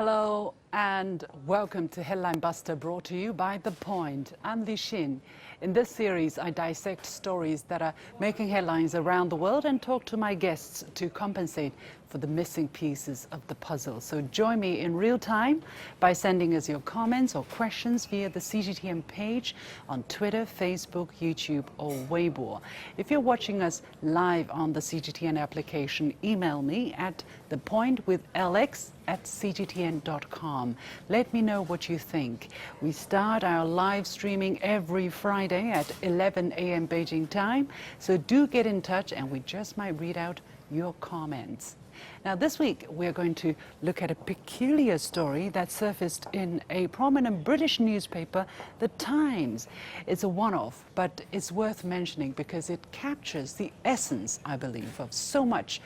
Hello and welcome to Headline Buster, brought to you by The Point. I'm Li Xin. In this series, I dissect stories that are making headlines around the world and talk to my guests to compensate for the missing pieces of the puzzle. So join me in real time by sending us your comments or questions via the CGTN page on Twitter, Facebook, YouTube or Weibo. If you're watching us live on the CGTN application, email me at thepointwithalex@cgtn.com. Let me know what you think. We start our live streaming every Friday at 11 a.m. Beijing time, so do get in touch and we just might read out your comments. Now this week we're going to look at a peculiar story that surfaced in a prominent British newspaper, The Times. It's a one-off, but it's worth mentioning because it captures the essence, I believe, of so much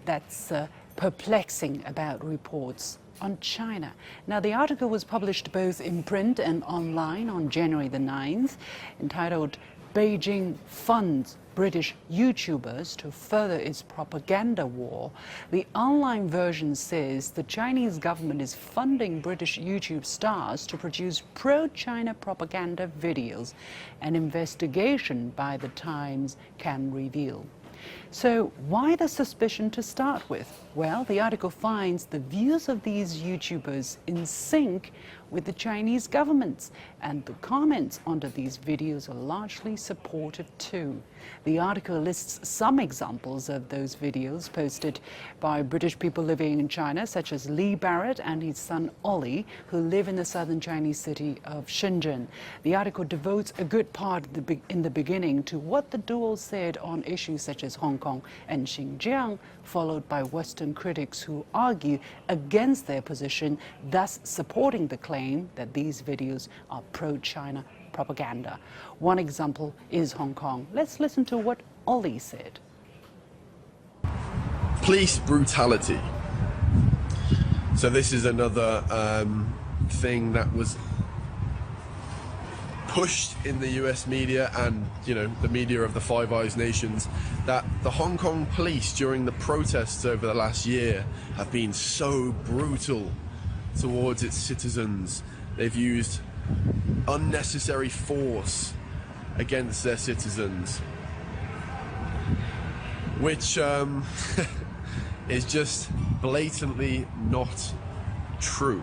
that's perplexing about reports on China. Now, the article was published both in print and online on January the 9th, entitled "Beijing Funds British YouTubers to Further Its Propaganda War." The online version says the Chinese government is funding British YouTube stars to produce pro-China propaganda videos, an investigation by The Times can reveal. So why the suspicion to start with? Well, the article finds the views of these YouTubers in sync with the Chinese government's, and the comments under these videos are largely supportive too. The article lists some examples of those videos posted by British people living in China, such as Barrett and his son Ollie, who live in the southern Chinese city of Shenzhen. The article devotes a good part in the beginning to what the duo said on issues such as Hong Kong and Xinjiang, followed by Western critics who argue against their position, thus supporting the claim that these videos are pro-China propaganda. One example is Hong Kong. Let's listen to what Ollie said. Police brutality. So this is another thing that was pushed in the US media and, you know, the media of the Five Eyes nations, that the Hong Kong police during the protests over the last year have been so brutal towards its citizens. They've used unnecessary force against their citizens, which is just blatantly not true.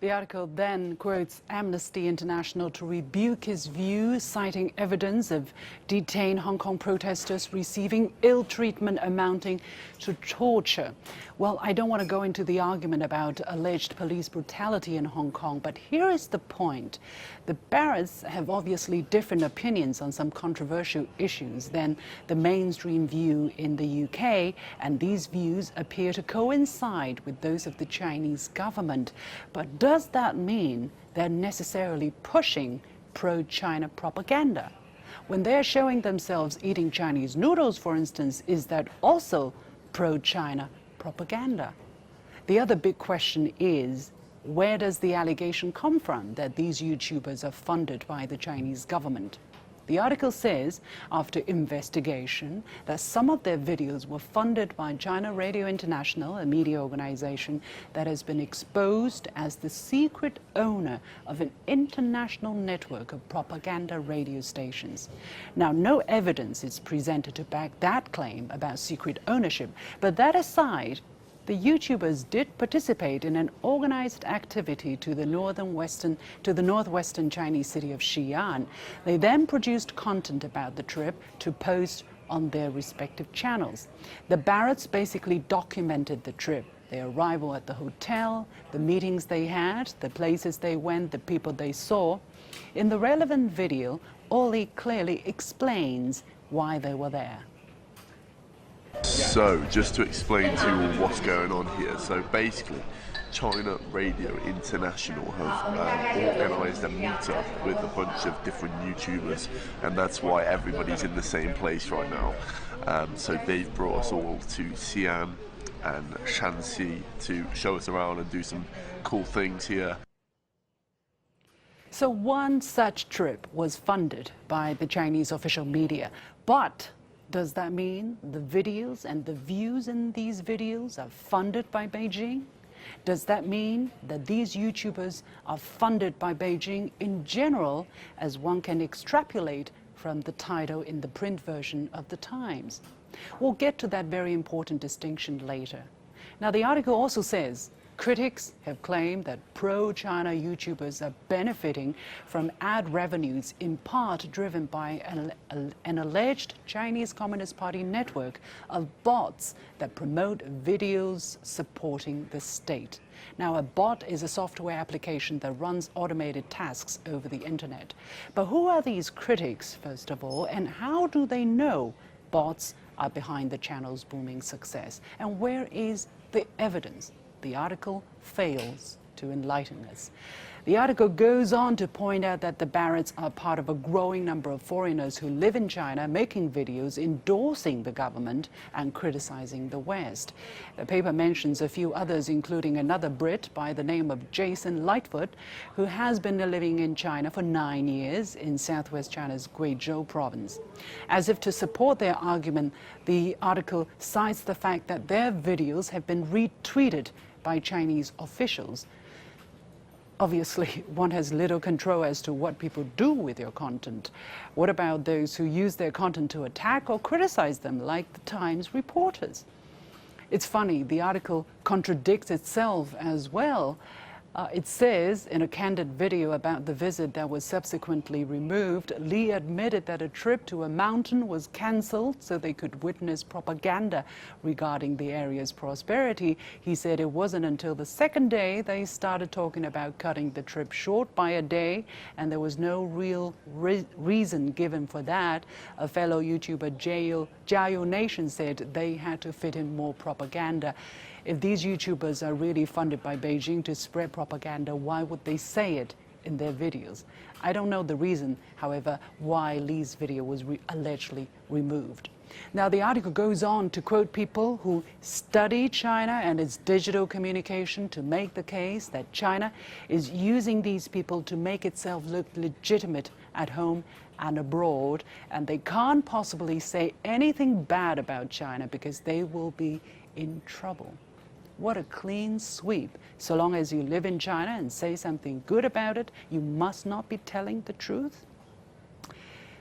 The article then quotes Amnesty International to rebuke his view, citing evidence of detained Hong Kong protesters receiving ill treatment amounting to torture. Well, I don't want to go into the argument about alleged police brutality in Hong Kong, but here is the point. The Barretts have obviously different opinions on some controversial issues than the mainstream view in the UK, and these views appear to coincide with those of the Chinese government. But does that mean they're necessarily pushing pro-China propaganda? When they're showing themselves eating Chinese noodles, for instance, is that also pro-China propaganda? The other big question is, where does the allegation come from that these YouTubers are funded by the Chinese government? The article says, after investigation, that some of their videos were funded by China Radio International, a media organization that has been exposed as the secret owner of an international network of propaganda radio stations. Now, no evidence is presented to back that claim about secret ownership, but that aside, the YouTubers did participate in an organized activity to the northwestern Chinese city of Xi'an. They then produced content about the trip to post on their respective channels. The Barretts basically documented the trip, their arrival at the hotel, the meetings they had, the places they went, the people they saw. In the relevant video, Ollie clearly explains why they were there. So, just to explain to you what's going on here, so basically China Radio International have organised a meet-up with a bunch of different YouTubers, and that's why everybody's in the same place right now. So they've brought us all to Xi'an and Shanxi to show us around and do some cool things here. So one such trip was funded by the Chinese official media, but Does that mean the videos and the views in these videos are funded by Beijing? Does that mean that these YouTubers are funded by Beijing in general, as one can extrapolate from the title in the print version of the Times? We'll get to that very important distinction later. Now, the article also says critics have claimed that pro-China YouTubers are benefiting from ad revenues in part driven by an alleged Chinese Communist Party network of bots that promote videos supporting the state. Now, a bot is a software application that runs automated tasks over the internet. But who are these critics, first of all, and how do they know bots are behind the channel's booming success? And where is the evidence? The article fails to enlighten us. The article goes on to point out that the Barretts are part of a growing number of foreigners who live in China, making videos endorsing the government and criticizing the West. The paper mentions a few others, including another Brit by the name of Jason Lightfoot, who has been living in China for 9 years in southwest China's Guizhou province. As if to support their argument, the article cites the fact that their videos have been retweeted by Chinese officials. Obviously, one has little control as to what people do with your content. What about those who use their content to attack or criticize them, like the Times reporters? It's funny, the article contradicts itself as well. It says in a candid video about the visit that was subsequently removed, Li admitted that a trip to a mountain was cancelled so they could witness propaganda regarding the area's prosperity. He said it wasn't until the second day they started talking about cutting the trip short by a day, and there was no real reason given for that. A fellow YouTuber, Jiao Nation, said they had to fit in more propaganda. If these YouTubers are really funded by Beijing to spread propaganda, why would they say it in their videos? I don't know the reason, however, why Li's video was allegedly removed. Now, the article goes on to quote people who study China and its digital communication to make the case that China is using these people to make itself look legitimate at home and abroad, and they can't possibly say anything bad about China because they will be in trouble. What a clean sweep. So long as you live in China and say something good about it, you must not be telling the truth.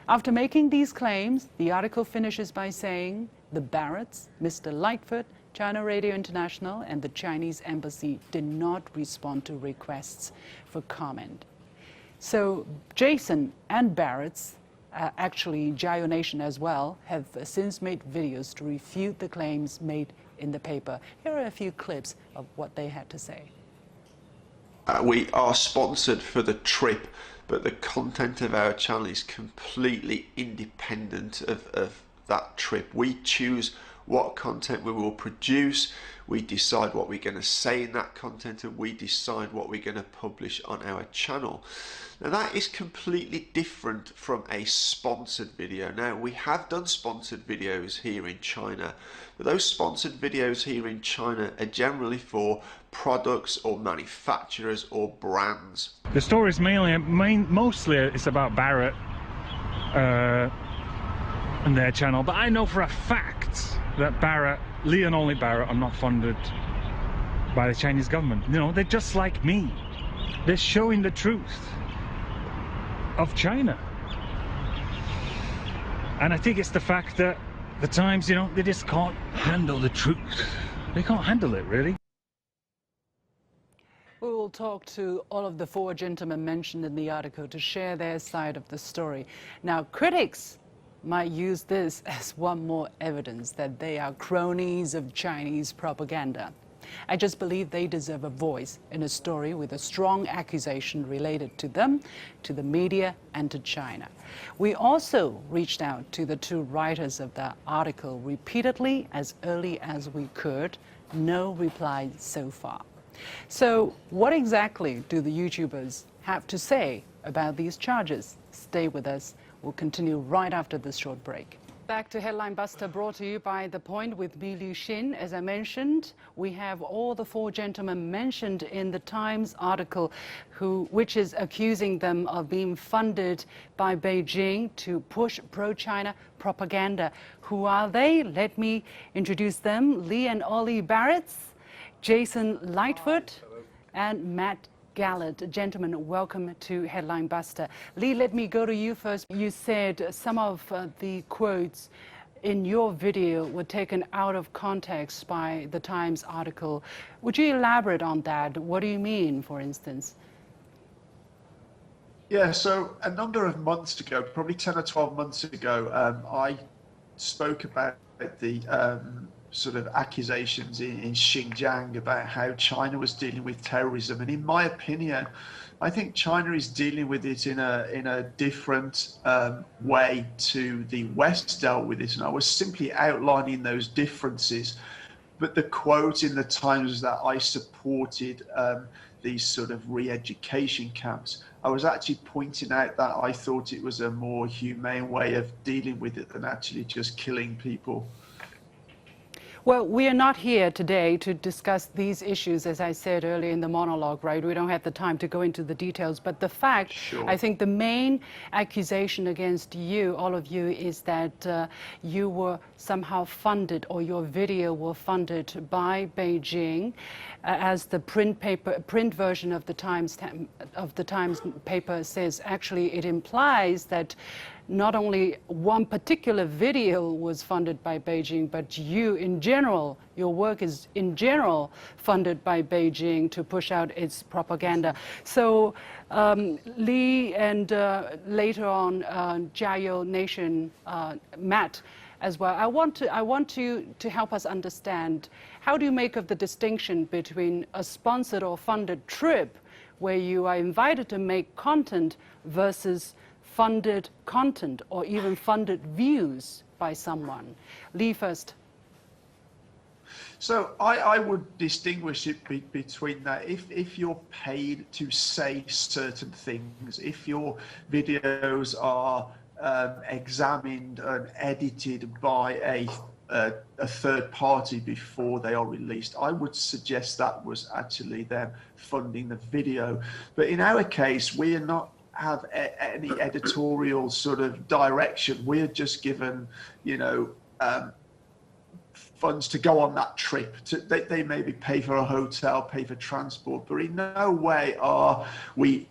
After making these claims, the article finishes by saying the Barretts, Mr. Lightfoot, China Radio International, and the Chinese embassy did not respond to requests for comment. So Jason and Barrett's, actually Jiao Nation as well, have since made videos to refute the claims made in the paper. Here are a few clips of what they had to say. We are sponsored for the trip, but the content of our channel is completely independent of that trip. We choose what content we will produce, we decide what we're going to say in that content, and we decide what we're going to publish on our channel. Now, that is completely different from a sponsored video. Now, we have done sponsored videos here in China, but those sponsored videos here in China are generally for products or manufacturers or brands. The story is mostly it's about Barrett and their channel, but I know for a fact that Barrett, Lee and only Barrett, are not funded by the Chinese government. You know, they're just like me. They're showing the truth of China. And I think it's the fact that the Times, you know, they just can't handle the truth. They can't handle it, really. We will talk to all of the four gentlemen mentioned in the article to share their side of the story. Now, critics might use this as one more evidence that they are cronies of Chinese propaganda. I just believe they deserve a voice in a story with a strong accusation related to them, to the media, and to China. We also reached out to the two writers of the article repeatedly as early as we could. No reply so far. So what exactly do the YouTubers have to say about these charges? Stay with us. We'll continue right after this short break. Back to Headline Buster, brought to you by The Point with me, Liu Xin. As I mentioned, we have all the four gentlemen mentioned in the Times article, which is accusing them of being funded by Beijing to push pro-China propaganda. Who are they? Let me introduce them. Lee and Ollie Barrett, Jason Lightfoot, and Matt Galat. Gentlemen, welcome to Headline Buster. Lee, let me go to you first. You said some of the quotes in your video were taken out of context by the Times article. Would you elaborate on that? What do you mean, for instance? Yeah, so a number of months ago, probably 10 or 12 months ago, I spoke about the sort of accusations in Xinjiang about how China was dealing with terrorism. And in my opinion, I think China is dealing with it in a different way to the West dealt with it. And I was simply outlining those differences. But the quote in the Times was that I supported these sort of re-education camps. I was actually pointing out that I thought it was a more humane way of dealing with it than actually just killing people. Well, we are not here today to discuss these issues, as I said earlier in the monologue, right? We don't have the time to go into the details. But the fact, Sure. I think the main accusation against you, all of you, is that you were somehow funded, or your video were funded by Beijing, as the print version of the Times paper says. Actually, it implies that not only one particular video was funded by Beijing, but you in general, your work is in general funded by Beijing to push out its propaganda. So Lee and later on Jiayou Nation, Matt as well, I want you to help us understand, how do you make of the distinction between a sponsored or funded trip where you are invited to make content versus funded content or even funded views by someone? Lee first. So I would distinguish it between that. If you're paid to say certain things, if your videos are examined and edited by a third party before they are released, I would suggest that was actually them funding the video. But in our case, we are not have any editorial sort of direction. We're just given, funds to go on that trip. They maybe pay for a hotel, pay for transport, but in no way are we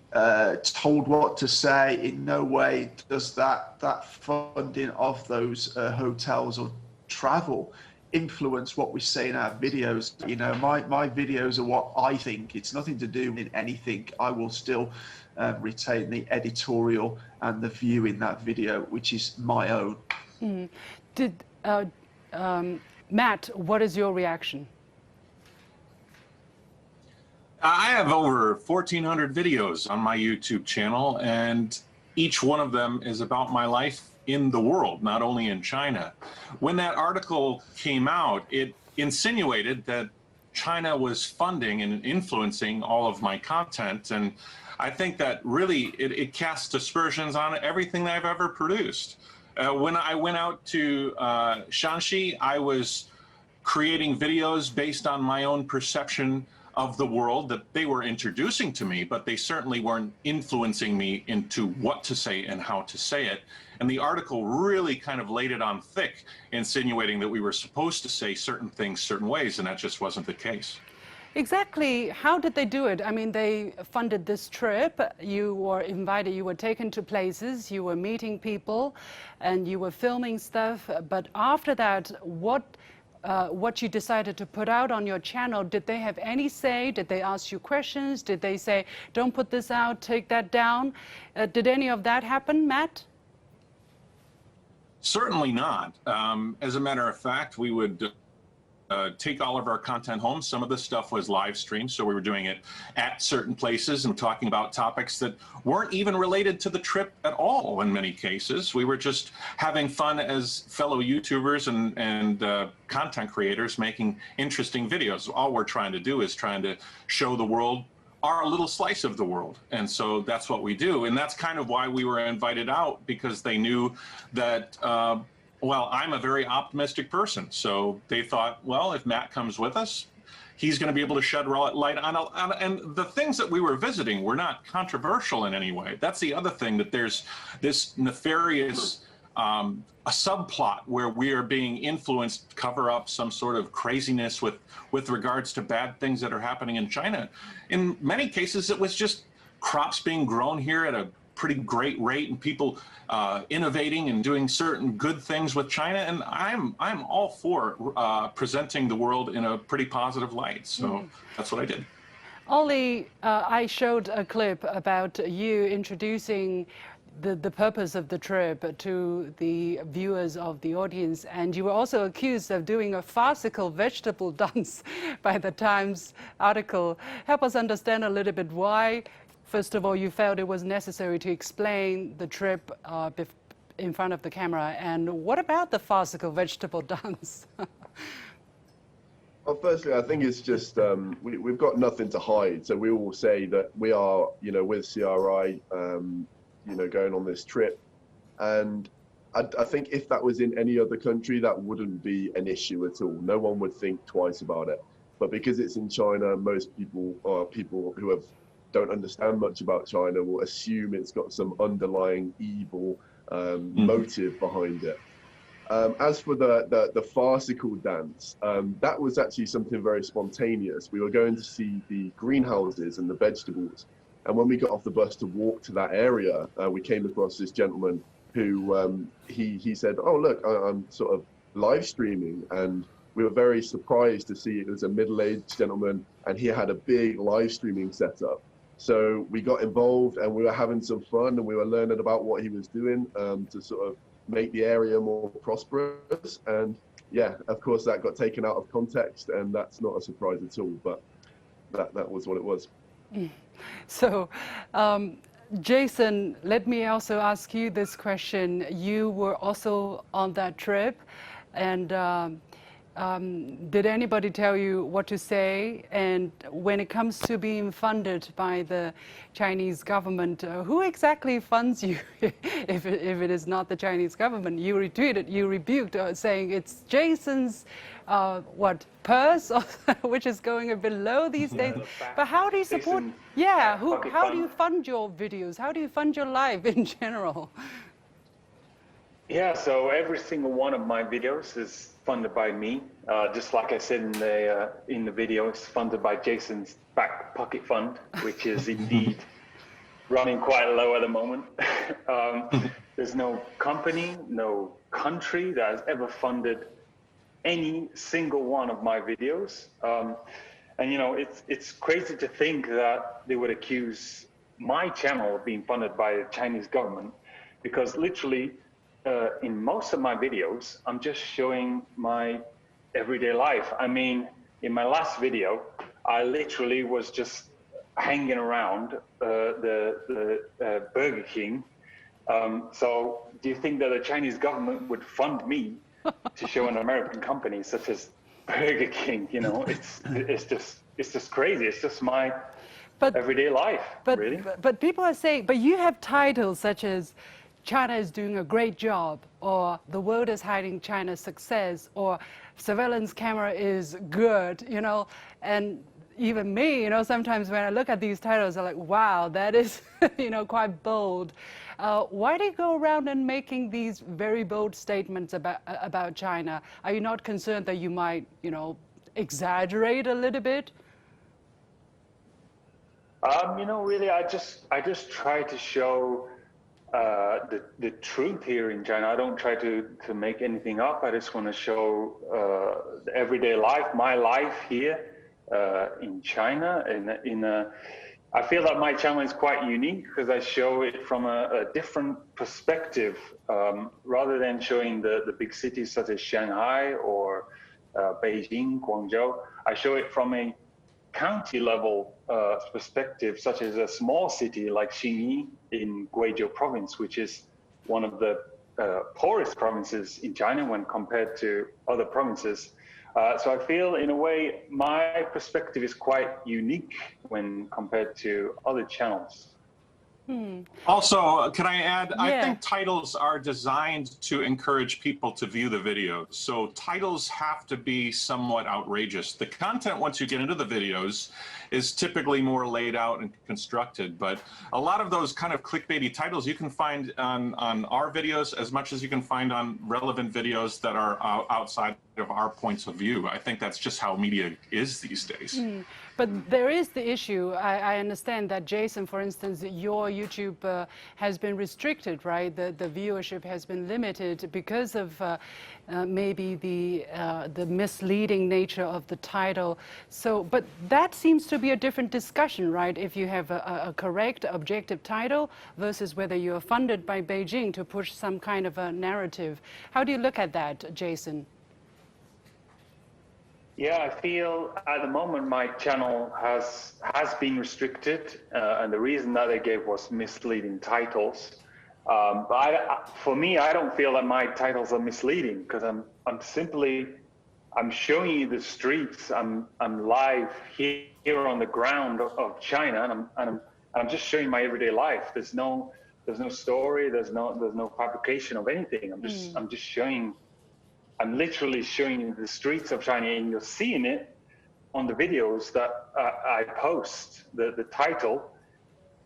told what to say. In no way does that funding of those hotels or travel influence what we say in our videos. My videos are what I think. It's nothing to do with anything. I will still retain the editorial and the view in that video, which is my own. Matt, what is your reaction? I have over 1,400 videos on my YouTube channel, and each one of them is about my life in the world, not only in China. When that article came out, it insinuated that China was funding and influencing all of my content, and I think that really it casts aspersions on everything that I've ever produced. When I went out to Shanxi, I was creating videos based on my own perception of the world that they were introducing to me, but they certainly weren't influencing me into what to say and how to say it. And the article really kind of laid it on thick, insinuating that we were supposed to say certain things certain ways, and that just wasn't the case. Exactly. How did they do it? I mean, they funded this trip. You were invited, you were taken to places, you were meeting people, and you were filming stuff. But after that, what you decided to put out on your channel, did they have any say? Did they ask you questions? Did they say, don't put this out, take that down? Did any of that happen, Matt? Certainly not. As a matter of fact, we would take all of our content home. Some of the stuff was live streamed, so we were doing it at certain places and talking about topics that weren't even related to the trip at all in many cases. We were just having fun as fellow YouTubers and content creators making interesting videos. All we're trying to do is trying to show the world our little slice of the world. And so that's what we do. And that's kind of why we were invited out, because they knew that well, I'm a very optimistic person. So they thought, well, if Matt comes with us, he's going to be able to shed light on, and the things that we were visiting were not controversial in any way. That's the other thing, that there's this nefarious a subplot where we are being influenced to cover up some sort of craziness with regards to bad things that are happening in China. In many cases, it was just crops being grown here at a pretty great rate and people innovating and doing certain good things with China. And I'm all for presenting the world in a pretty positive light. So that's what I did. Ollie, I showed a clip about you introducing the purpose of the trip to the viewers of the audience, and you were also accused of doing a farcical vegetable dance by the Times article. Help us understand a little bit why, first of all, you felt it was necessary to explain the trip in front of the camera, and what about the farcical vegetable dance? Well, firstly, I think it's just we've got nothing to hide. So we all say that we are, with CRI, going on this trip. And I think if that was in any other country, that wouldn't be an issue at all. No one would think twice about it. But because it's in China, most people who don't understand much about China will assume it's got some underlying evil motive behind it. As for the farcical dance, that was actually something very spontaneous. We were going to see the greenhouses and the vegetables. And when we got off the bus to walk to that area, we came across this gentleman who he said, "Oh, look, I'm sort of live streaming." And we were very surprised to see it was a middle-aged gentleman and he had a big live streaming setup. So we got involved and we were having some fun and we were learning about what he was doing to sort of make the area more prosperous. And yeah, of course, that got taken out of context and that's not a surprise at all, but that was what it was. So, Jason, let me also ask you this question. You were also on that trip, and did anybody tell you what to say? And when it comes to being funded by the Chinese government, who exactly funds you? if it is not the Chinese government, you retweeted, you rebuked, saying it's Jason's purse, which is going a bit low these days. But how do you support? Yeah, how do you fund your videos? How do you fund your life in general? Yeah, so every single one of my videos is funded by me. Just like I said in the video, it's funded by Jason's back pocket fund, which is indeed running quite low at the moment. There's no company, no country that has ever funded any single one of my videos. And it's crazy to think that they would accuse my channel of being funded by the Chinese government, because literally in most of my videos, I'm just showing my everyday life. I mean, in my last video, I literally was just hanging around the Burger King. So do you think that the Chinese government would fund me to show an American company such as Burger King? It's just crazy. It's just my everyday life, really. But people are saying, but you have titles such as China is doing a great job, or the world is hiding China's success, or surveillance camera is good, and even me, sometimes when I look at these titles, I'm like, wow, that is, quite bold. Why do you go around and making these very bold statements about China? Are you not concerned that you might, exaggerate a little bit? Really, I just try to show the truth here in China. I don't try to make anything up. I just want to show the everyday life, my life here in China. I feel that my channel is quite unique because I show it from a different perspective, rather than showing the big cities such as Shanghai or Beijing, Guangzhou. I show it from a county level perspective, such as a small city like Xinyi in Guizhou province, which is one of the poorest provinces in China when compared to other provinces. So I feel, in a way, my perspective is quite unique when compared to other channels. Also, can I add, I Yeah. think titles are designed to encourage people to view the videos. So titles have to be somewhat outrageous. The content, once you get into the videos, is typically more laid out and constructed. But a lot of those kind of clickbaity titles you can find on our videos as much as you can find on relevant videos that are outside of our points of view. I think that's just how media is these days. But there is the issue. I understand that, Jason, for instance, your YouTube has been restricted, right? The viewership has been limited because of maybe the misleading nature of the title. So, but that seems to be a different discussion, right? If you have a correct, objective title versus whether you're funded by Beijing to push some kind of a narrative. How do you look at that, Jason? Yeah, I feel at the moment my channel has been restricted, and the reason that they gave was misleading titles. But for me, I don't feel that my titles are misleading because I'm showing you the streets. I'm live here on the ground of China, and I'm just showing my everyday life. There's no story. There's no fabrication of anything. I'm just showing. I'm literally showing you the streets of China, and you're seeing it on the videos that I post. The title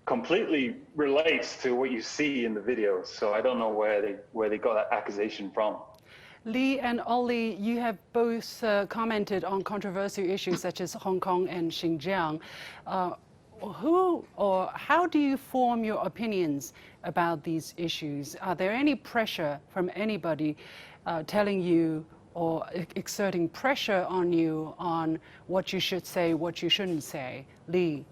completely relates to what you see in the videos. So I don't know where they got that accusation from. Lee and Ollie, you have both commented on controversial issues such as Hong Kong and Xinjiang. Who or how do you form your opinions about these issues? Are there any pressure from anybody telling you or exerting pressure on you on what you should say, what you shouldn't say? Lee?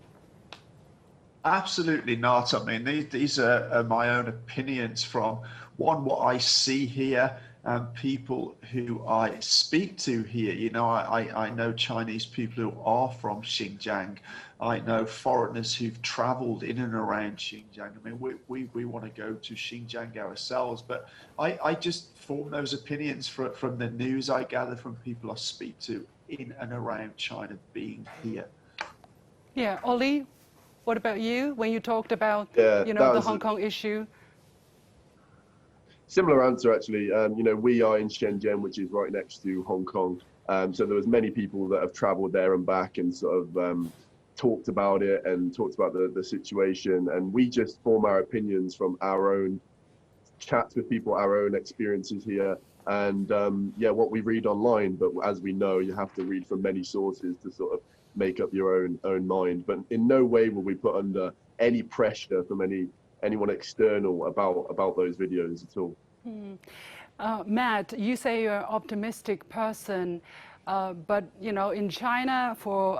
Absolutely not. I mean, these are my own opinions from what I see here and people who I speak to here. You know, I know Chinese people who are from Xinjiang. I know foreigners who've traveled in and around Xinjiang. I mean, we want to go to Xinjiang ourselves, but I just form those opinions from the news I gather from people I speak to in and around China being here. Yeah, Ollie, what about you when you talked about, Yeah, you know, the Hong Kong issue? Similar answer, actually. You know, we are in Shenzhen, which is right next to Hong Kong. So there was many people that have traveled there and back and sort of talked about it and talked about the situation. And we just form our opinions from our own chats with people, our own experiences here. And yeah, what we read online. But as we know, you have to read from many sources to sort of make up your own mind. But in no way will we put under any pressure from anyone external about those videos at all. Matt, you say you're an optimistic person, but you know, in China, for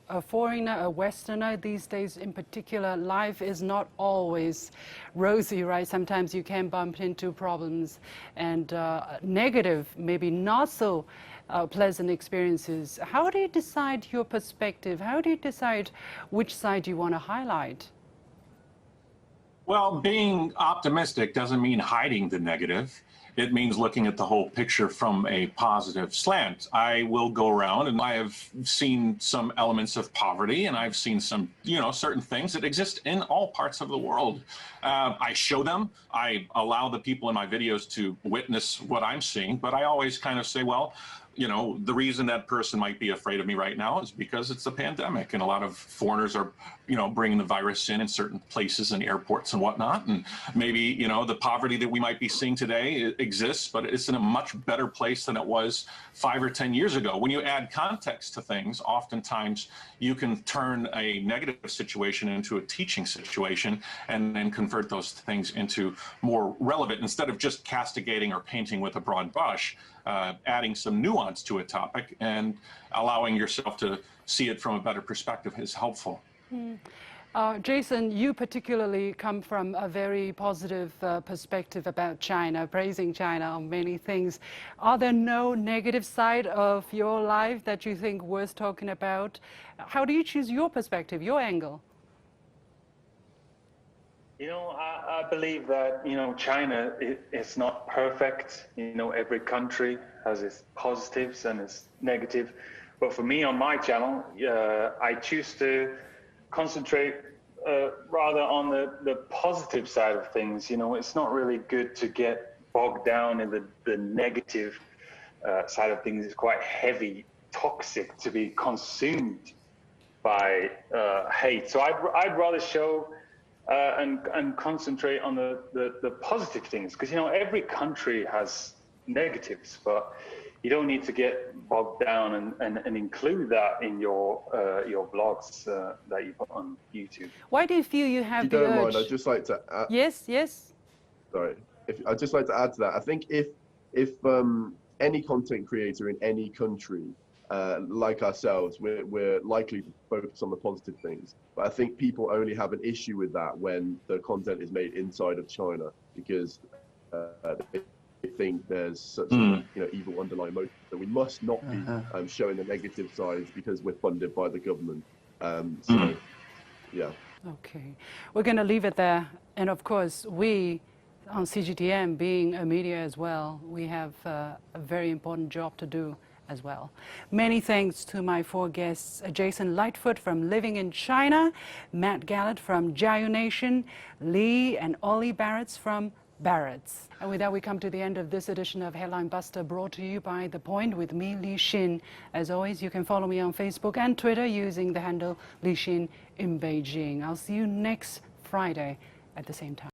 a foreigner, a Westerner these days in particular, life is not always rosy, right? Sometimes you can bump into problems and negative, maybe not so pleasant experiences. How do you decide your perspective? How do you decide which side you want to highlight? Well, being optimistic doesn't mean hiding the negative. It means looking at the whole picture from a positive slant. I will go around and I have seen some elements of poverty and I've seen some, you know, certain things that exist in all parts of the world. I show them. I allow the people in my videos to witness what I'm seeing, but I always kind of say, well, you know, the reason that person might be afraid of me right now is because it's a pandemic and a lot of foreigners are, you know, bringing the virus in certain places and airports and whatnot. And maybe, you know, the poverty that we might be seeing today exists, but it's in a much better place than it was 5 or 10 years ago. When you add context to things, oftentimes you can turn a negative situation into a teaching situation and then convert those things into more relevant instead of just castigating or painting with a broad brush. Adding some nuance to a topic and allowing yourself to see it from a better perspective is helpful. Jason, you particularly come from a very positive perspective about China, praising China on many things. Are there no negative side of your life that you think worth talking about? How do you choose your perspective, your angle? You know, I believe that, you know, China is not perfect. You know, every country has its positives and its negative. But for me on my channel, I choose to concentrate rather on the positive side of things. You know, it's not really good to get bogged down in the negative side of things. It's quite heavy, toxic to be consumed by hate. So I'd rather show and concentrate on the positive things, because, you know, every country has negatives, but you don't need to get bogged down and include that in your vlogs that you put on YouTube. Why do you feel you have the urge? If you don't mind, I'd just like to add, Yes. sorry. I'd just like to add to that. I think if any content creator in any country, like ourselves, we're likely to focus on the positive things. But I think people only have an issue with that when the content is made inside of China, because they think there's such evil underlying motive that we must not be showing the negative sides because we're funded by the government. Yeah. Okay, we're going to leave it there. And of course, we on CGTN, being a media as well, we have a very important job to do as well. Many thanks to my 4 guests, Jason Lightfoot from Living in China, Matt Galat from Jiayu Nation, Lee and Ollie Barrett from Barrett's. And with that, we come to the end of this edition of Headline Buster, brought to you by The Point with me, Li Xin. As always, you can follow me on Facebook and Twitter using the handle Li Xin in Beijing. I'll see you next Friday at the same time.